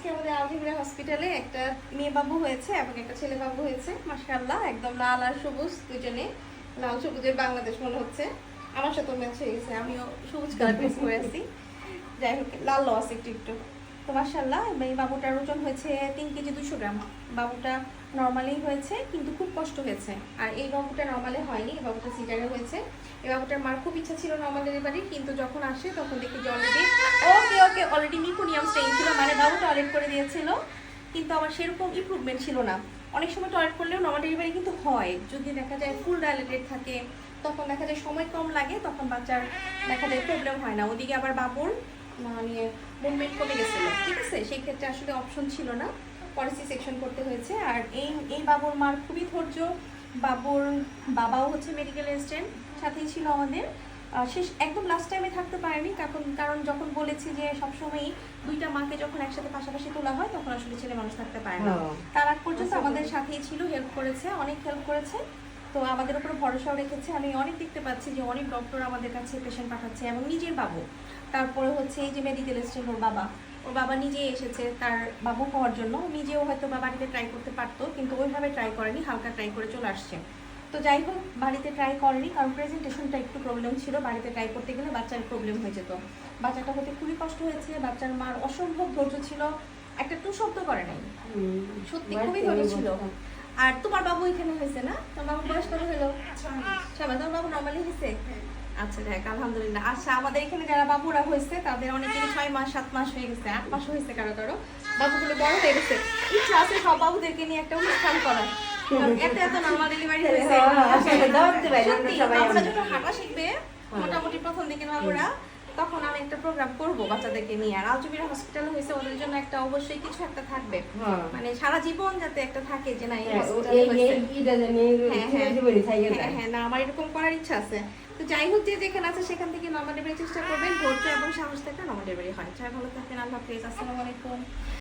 আজকে আমাদের আলহিমরা হসপিটালে একটা মেয়ে বাবু হয়েছে এবং একটা ছেলে বাবু হয়েছে, মাশাআল্লাহ। একদম লাল আর সবুজ, দুজনে লাল সবুজের বাংলাদেশ মনে হচ্ছে। আমার সাথে ম্যাচ হয়ে গেছে, আমিও সবুজ কালার ড্রেস পরে আছি। যাই হোক, লাল লস একটু একটু। তো মাশাআল্লাহ, এই বাবুটার ওজন হয়েছে 3 কেজি 200 গ্রাম। বাবুটা নর্মালি হয়েছে, কিন্তু খুব কষ্ট হয়েছে। আর এই বাবুটা নর্মালি হয়নি, এই বাবুটা সিজারে হয়েছে। এই বাবুটার মার খুব ইচ্ছা ছিল নর্মাল ডেলিভারি, কিন্তু যখন আসে তখন দেখি যে অলরেডি মিকোনিয়াম স্টেইন ছিল, মানে বাবু টয়লেট করে দিয়েছিল, কিন্তু আমার সেরকম ইমপ্রুভমেন্ট ছিল না। অনেক সময় টয়লেট করলেও নর্মাল ডেলিভারি কিন্তু হয়, যদি দেখা যায় ফুল ডাইলেটেড থাকে, তখন দেখা যায় সময় কম লাগে, তখন বাচ্চার দেখা যায় প্রবলেম হয় না। ওদিকে আবার বাবুর মানে মুভমেন্ট কমে গেছিলো, ঠিক আছে, সেই ক্ষেত্রে আসলে অপশন ছিল না, পরে সি সেকশন করতে হয়েছে। আর এই বাবুর মার খুবই ধৈর্য। বাবুর বাবাও হচ্ছে মেডিকেল অ্যাসিস্ট্যান্ট, সাথেই ছিল আমাদের। শেষ একদম লাস্ট টাইমে থাকতে পারেনি, কারণ যখন বলেছি যে সবসময়ই দুইটা মাকে যখন একসাথে পাশাপাশি তোলা হয় তখন আসলে ছেলে মানুষ থাকতে পারে না। তার আগ পর্যন্ত আমাদের সাথেই ছিল, হেল্প করেছে, অনেক হেল্প করেছে। তো আমাদের উপরে ভরসাও রেখেছে। আমি অনেক দেখতে পাচ্ছি যে অনেক ডক্টর আমাদের কাছে পেশেন্ট পাঠাচ্ছে, এবং নিজের বাবু। তারপরে হচ্ছে এই যে মেডিকেল অ্যাসিস্ট্যান্ট, ওর বাবা নিজেই এসেছে তার বাবু হওয়ার জন্য। নিজেও হয়তো বা বাড়িতে ট্রাই করতে পারতো, কিন্তু ওইভাবে ট্রাই করেনি, হালকা ট্রাই করে চলে আসছে। তো যাই হোক, বাড়িতে ট্রাই করেনি কারণ প্রেজেন্টেশনটা একটু প্রবলেম ছিল, বাড়িতে ট্রাই করতে গেলে বাচ্চার প্রবলেম হয়ে যেত। বাচ্চাটা হতে খুবই কষ্ট হয়েছে, বাচ্চার মার অসম্ভব ধৈর্য ছিল, একটা টু শব্দ করে নাই, সত্যি খুবই ধৈর্য ছিল। আর তোমার বাবু এখানে হয়েছে না? তোমার বাবু বয়স কত হলো? 6 মাস। তোমার বাবু নর্মালি হয়েছে? আচ্ছা, দেখ, আলহামদুলিল্লাহ। আচ্ছা, আমাদের এখানে যারা বাবুরা হয়েছে তাদের অনেকেরই 6 মাস 7 মাস হয়ে গেছে, 8 মাস হয়েছে কারো কারো। বাবুগুলো বড় হয়ে গেছে, ইচ্ছা আছে সব বাবুদেরকে নিয়ে একটা অনুষ্ঠান করার। এত এত নর্মাল ডেলিভারি হয়েছে, বাচ্চা যখন হাঁটা শিখবে মোটামুটি প্রথম দিকে বাবুরা, তখন আমি একটা প্রোগ্রাম করবো বাচ্চাদেরকে নিয়ে। আর আলজুবিরা হসপিটালে হয়েছে, ওদের জন্য একটা অবশ্যই কিছু একটা থাকবে, মানে সারা জীবন যাতে একটা থাকে যে না এই হসপিটালে হয়েছে। হ্যাঁ, না, আমার এরকম করার ইচ্ছা আছে। তো যাই হোক, যে যেখানে আছে সেখান থেকে নর্মাল ডেলিভারি চেষ্টা করবেন, ধৈর্য এবং সাহস থেকে নর্মাল ডেলিভারি হয়। ভালো থাকেন, আল্লাহ হাফেজ, আসসালামু আলাইকুম।